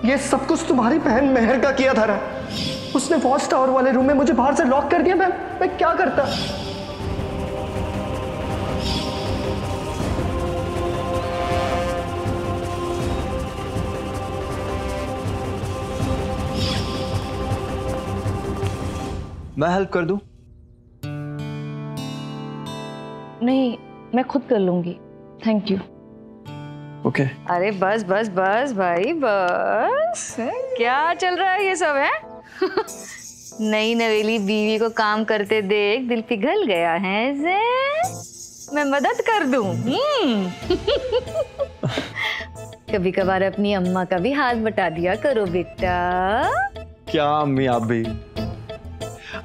ये सब कुछ तुम्हारी बहन मेहर का किया था। उसने वॉच टावर वाले रूम में मुझे बाहर से लॉक कर दिया। मैं क्या करता। मैं हेल्प कर दूं? नहीं, मैं खुद कर लूंगी, थैंक यू। ओके। अरे बस बस बस भाई बस, क्या चल रहा है ये सब है? नई नवेली बीवी को काम करते देख दिल पिघल गया है से? मैं मदद कर दूं? कभी कभार अपनी अम्मा का भी हाथ बटा दिया करो बेटा। क्या अम्मी आप भी?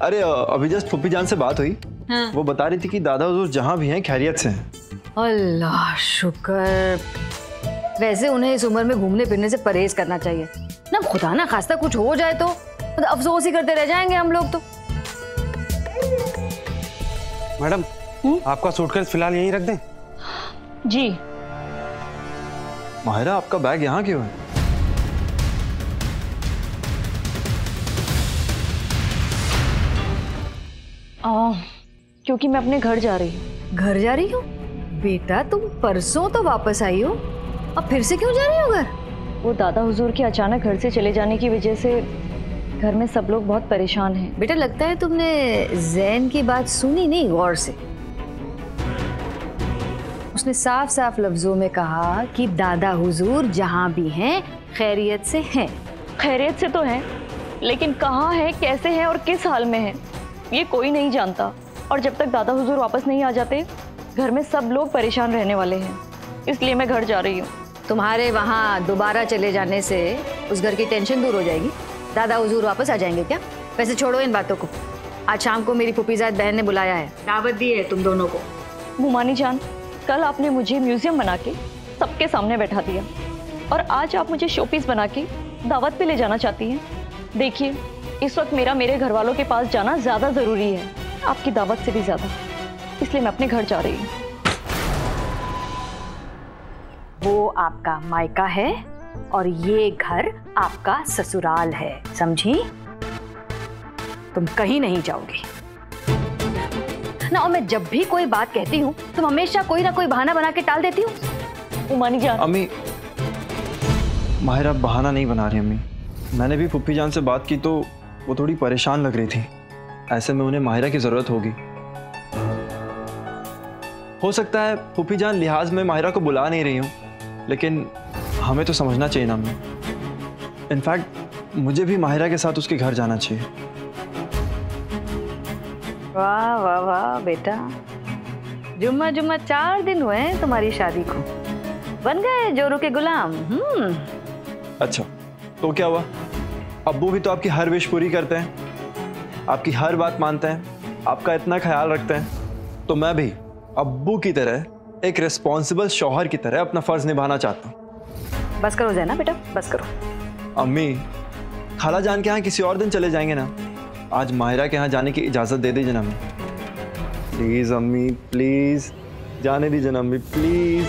अरे अभी जस्ट फूफी जान से बात हुई। हाँ। वो बता रही थी कि दादा हुजूर जहाँ भी हैं खैरियत से हैं। अल्लाह शुक्र। वैसे उन्हें इस उम्र में घूमने फिरने से परहेज करना चाहिए ना, खुदा ना खास्ता कुछ हो जाए तो अफसोस ही करते रह जाएंगे हम लोग तो। मैडम आपका सूटकेस फिलहाल यहीं रख दें? जी। माहिरा आपका बैग यहाँ क्यों है? क्योंकि मैं अपने घर जा रही हूँ। घर जा रही हो? बेटा तुम परसों तो वापस आई हो, अब फिर से क्यों जा रही हो घर? वो दादा हुजूर के अचानक घर से चले जाने की वजह से घर में सब लोग बहुत परेशान हैं। बेटा लगता है तुमने जैन की बात सुनी नहीं गौर से। उसने साफ साफ लफ्जों में कहा कि दादा हुजूर जहाँ भी हैं खैरियत से हैं। खैरियत से तो हैं, लेकिन कहाँ है, कैसे है और किस हाल में है ये कोई नहीं जानता। और जब तक दादा हुजूर वापस नहीं आ जाते घर में सब लोग परेशान रहने वाले हैं, इसलिए मैं घर जा रही हूँ। तुम्हारे वहाँ दोबारा चले जाने से उस घर की टेंशन दूर हो जाएगी। दादा हुजूर वापस आ जाएंगे क्या? वैसे छोड़ो इन बातों को। आज शाम को मेरी फूफीजाद बहन ने बुलाया है, दावत दी है तुम दोनों को। मुमानी जान, कल आपने मुझे म्यूजियम बना के सबके सामने बैठा दिया और आज आप मुझे शोपीस बना के दावत पे ले जाना चाहती हैं। देखिए, इस वक्त मेरे घर वालों के पास जाना ज्यादा जरूरी है, आपकी दावत से भी ज्यादा, इसलिए मैं अपने घर जा रही हूँ। वो आपका मायका है और ये घर आपका ससुराल है, समझी? तुम कहीं नहीं जाओगी ना। और मैं जब भी कोई बात कहती हूँ तुम हमेशा कोई ना कोई बहाना बना के टाल देती हूँ। उमानी जान। अम्मी, माहिरा बहाना नहीं बना रही अम्मी। मैंने भी फूफी जान से बात की तो वो थोड़ी परेशान लग रही थी। ऐसे में उन्हें माहिरा की जरूरत होगी। हो सकता है फूफी जान लिहाज में माहिरा को बुला नहीं रही हूँ, लेकिन हमें तो समझना चाहिए ना अम्मी। इनफैक्ट मुझे भी माहिरा के साथ उसके घर जाना चाहिए। वाह वाह वाह बेटा, जुम्मा जुम्मा 4 दिन हुए हैं तुम्हारी शादी को, बन गए जोरू के गुलाम। अच्छा तो क्या हुआ? अब्बू भी तो आपकी हर विश पूरी करते हैं, आपकी हर बात मानते हैं, आपका इतना ख्याल रखते हैं। तो मैं भी अब्बू की तरह, एक रिस्पॉन्सिबल शौहर की तरह अपना फर्ज निभाना चाहता हूँ। बस करो जैना बेटा, बस करो। अम्मी, खाला जान के यहाँ किसी और दिन चले जाएंगे ना। आज माहिरा के यहाँ जाने की इजाज़त दे दीजिए ना अम्मी। प्लीज़ अम्मी, प्लीज़ जाने दीजिए ना अम्मी, प्लीज़।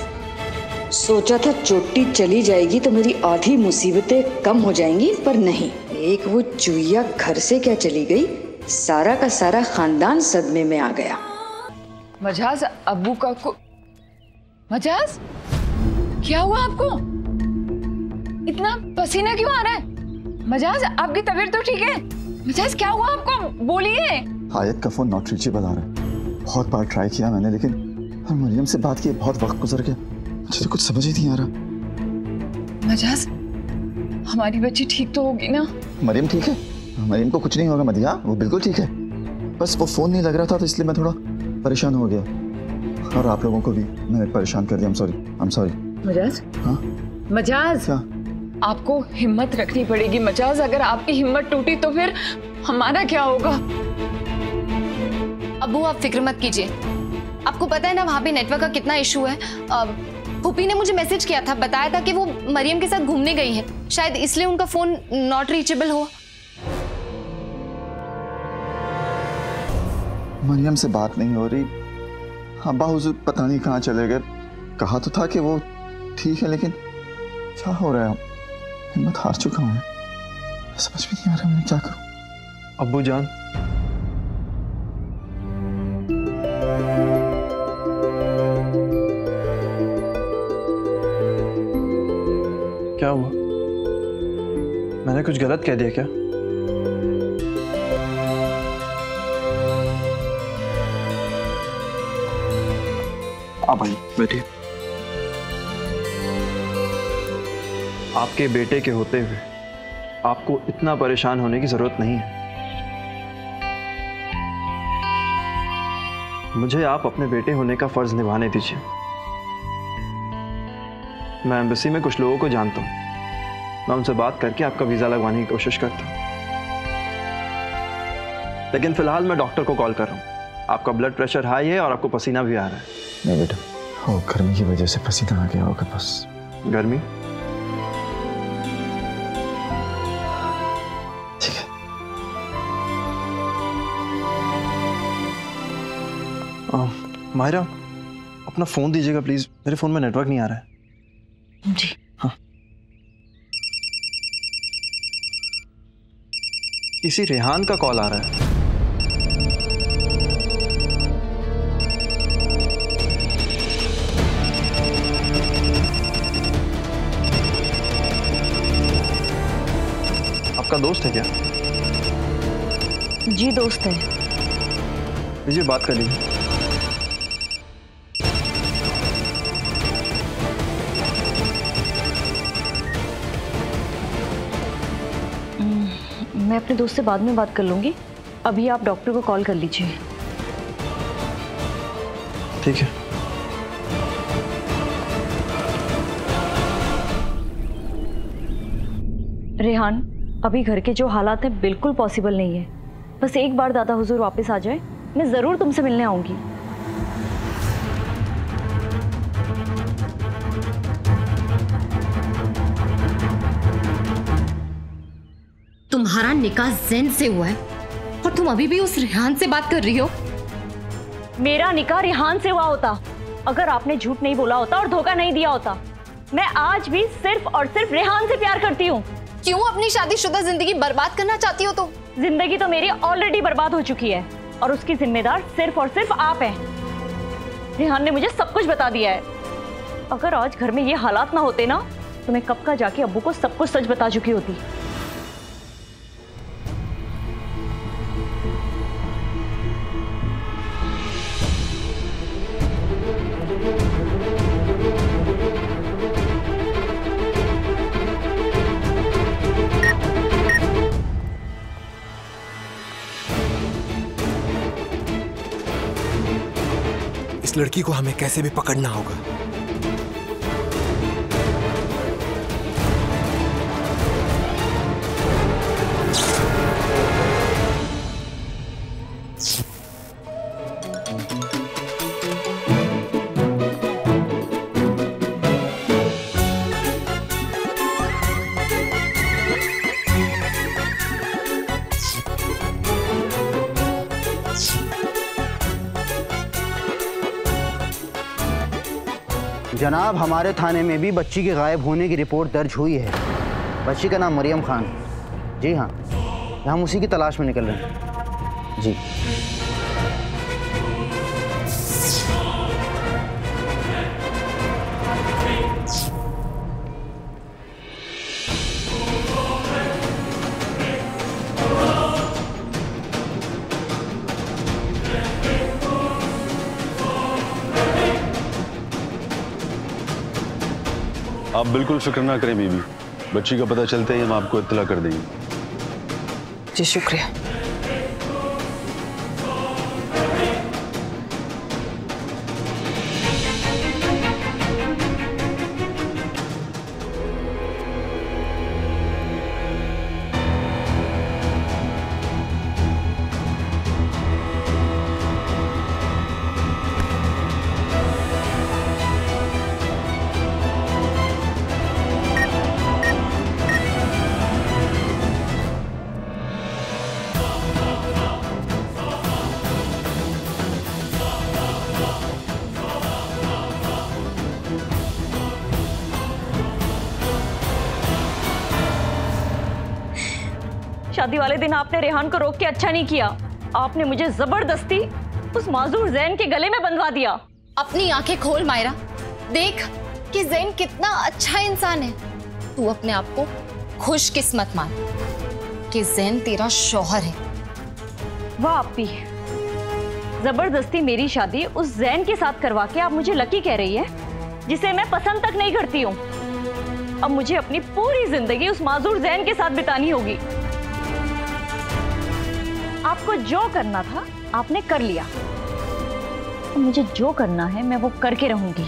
सोचा था चोटी चली जाएगी तो मेरी आधी मुसीबतें कम हो जाएंगी, पर नहीं। एक वो चुईया घर से क्या चली गई, सारा का सारा खानदान सदमे में आ गया। मजाज अब्बू का को मजाज, क्या हुआ आपको? इतना पसीना क्यों आ रहा है? मजाज आपकी तबीयत तो ठीक है? मजाज क्या हुआ आपको, बोलिए। आयत का फोन नॉट रीचेबल आ रहा है। बहुत बार ट्राई किया मैंने, लेकिन मरियम से बात की बहुत वक्त गुजर गया, मुझे तो कुछ समझ ही नहीं आ रहा। मजाज, हमारी बच्ची ठीक तो होगी ना? मरियम ठीक है, मरियम को कुछ नहीं होगा मदिया, वो बिल्कुल ठीक है। बस वो फोन नहीं लग रहा था तो इसलिए मैं थोड़ा परेशान हो गया, और आप लोगों को भी मैंने परेशान कर दिया। I am sorry. मजाज, हाँ मजाज, क्या? आपको हिम्मत रखनी पड़ेगी मजाज। अगर आपकी हिम्मत टूटी तो फिर हमारा क्या होगा? अब्बू आप फिक्र मत कीजिए, आपको पता है ना वहाँ पे नेटवर्क का कितना इशू है। फूफी ने मुझे मैसेज किया था, बताया था कि वो मरियम के साथ घूमने गई हैं, शायद इसलिए उनका फोन नॉट रीचेबल हो। मरियम से बात नहीं हो रही। अब्बा हुजूर पता नहीं कहाँ चले गए। कहा तो था कि वो ठीक है, लेकिन क्या हो रहा है? हिम्मत हार चुका हूँ। समझ में नहीं आ रहा मैं क्या करूं। अब्बू जान, क्या हुआ? मैंने कुछ गलत कह दिया क्या? आप आइए, बैठिए। आपके बेटे के होते हुए आपको इतना परेशान होने की जरूरत नहीं है। मुझे आप अपने बेटे होने का फर्ज निभाने दीजिए। मैं एम्बेसी में कुछ लोगों को जानता हूं, मैं उनसे बात करके आपका वीजा लगवाने की कोशिश करता हूं। लेकिन फिलहाल मैं डॉक्टर को कॉल कर रहा हूं। आपका ब्लड प्रेशर हाई है और आपको पसीना भी आ रहा है। नहीं बेटा, वो गर्मी की वजह से पसीना आ गया होगा बस। गर्मी? ठीक है। मायरा, अपना फोन दीजिएगा प्लीज, मेरे फोन में नेटवर्क नहीं आ रहा है। जी। हाँ। किसी रेहान का कॉल आ रहा है। आपका दोस्त है क्या? जी दोस्त है। लीजिए, बात कर लीजिए। मैं अपने दोस्त से बाद में बात कर लूंगी, अभी आप डॉक्टर को कॉल कर लीजिए। ठीक है। रेहान, अभी घर के जो हालात हैं बिल्कुल पॉसिबल नहीं है। बस एक बार दादा हुजूर वापस आ जाए, मैं जरूर तुमसे मिलने आऊंगी। तुम्हारा निकाह जैन से हुआ है और तुम अभी भी उस रेहान से बात कर रही हो? मेरा निकाह रेहान से हुआ होता अगर आपने झूठ नहीं बोला होता और धोखा नहीं दिया होता। मैं आज भी सिर्फ और सिर्फ रेहान से प्यार करती हूँ। क्यों अपनी शादीशुदा जिंदगी बर्बाद करना चाहती हो तुम? जिंदगी तो मेरी ऑलरेडी बर्बाद हो चुकी है और उसकी जिम्मेदार सिर्फ और सिर्फ आप हैं। रेहान ने मुझे सब कुछ बता दिया है। अगर आज घर में ये हालात ना होते ना, तो मैं कब का जाके अब्बू को सब कुछ सच बता चुकी होती। इस लड़की को हमें कैसे भी पकड़ना होगा। जनाब, हमारे थाने में भी बच्ची के गायब होने की रिपोर्ट दर्ज हुई है। बच्ची का नाम मरियम खान। जी हाँ, हम उसी की तलाश में निकल रहे हैं। जी। आप बिल्कुल फिक्र ना करें बीबी, बच्ची का पता चलते ही हम आपको इत्तला कर देंगे। जी शुक्रिया। शादी वाले दिन आपने रेहान को रोक के अच्छा नहीं किया। आपने मुझे जबरदस्ती उस माजूर जैन के गले में बंधवा दिया। अपनी आंखें खोल मायरा, देख कि जैन कितना अच्छा इंसान है। तू अपने आप को खुशकिस्मत मान कि जैन तेरा शौहर है। वाह अपी, जबरदस्ती मेरी शादी उस जैन के साथ करवा के आप मुझे लकी कह रही है, जिसे मैं पसंद तक नहीं करती हूँ। अब मुझे अपनी पूरी जिंदगी उस माजूर जैन के साथ बितानी होगी। आपको जो करना था आपने कर लिया। मुझे जो करना है मैं वो करके रहूंगी।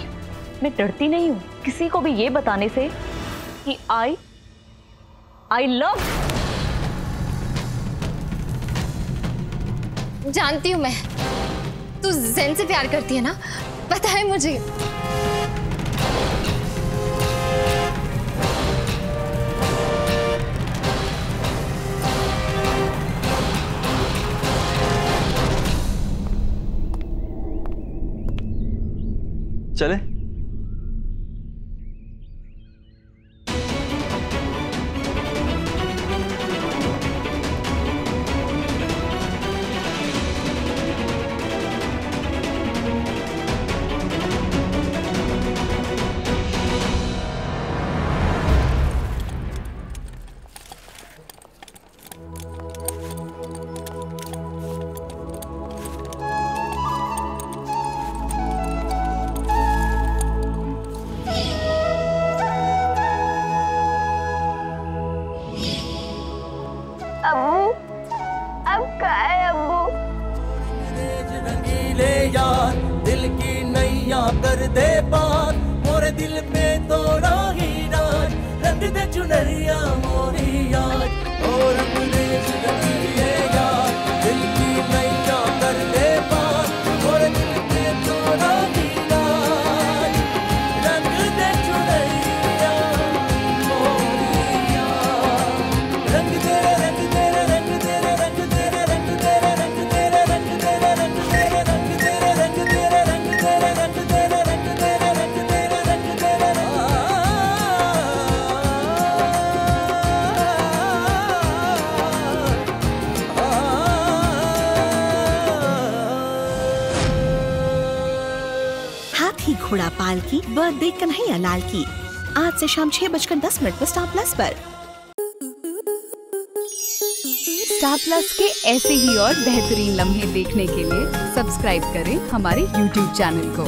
मैं डरती नहीं हूँ किसी को भी ये बताने से कि आई लव। जानती हूँ मैं, तू जैन से प्यार करती है ना, पता है मुझे। चले? दिल की नैया कर दे पार, मोरे दिल पे तोड़ा ही राज, रंग दे चुनरिया मोरी याद, ओ रंग दे चुनरिया याद, दिल की नैया कर दे पार, मोरे दिल पे तोड़ा ही राज, रंग दे चुनरिया मोरी याद, रंग तेरे रंग तेरे रंग तेरे रंग तेरे रंग तेरे रंग तेरे रंग तेरे रंग तेरे रंग तेरे रंग तेरे रंग तेरे रंग तेरे रंग तेरे रंग तेरे रंग तेरे हाथी घोड़ा पाल की बर्थडे कन्हैया लाल की आज से शाम 6:10 पर स्टार प्लस पर। स्टार प्लस के ऐसे ही और बेहतरीन लम्हे देखने के लिए सब्सक्राइब करें हमारे YouTube चैनल को।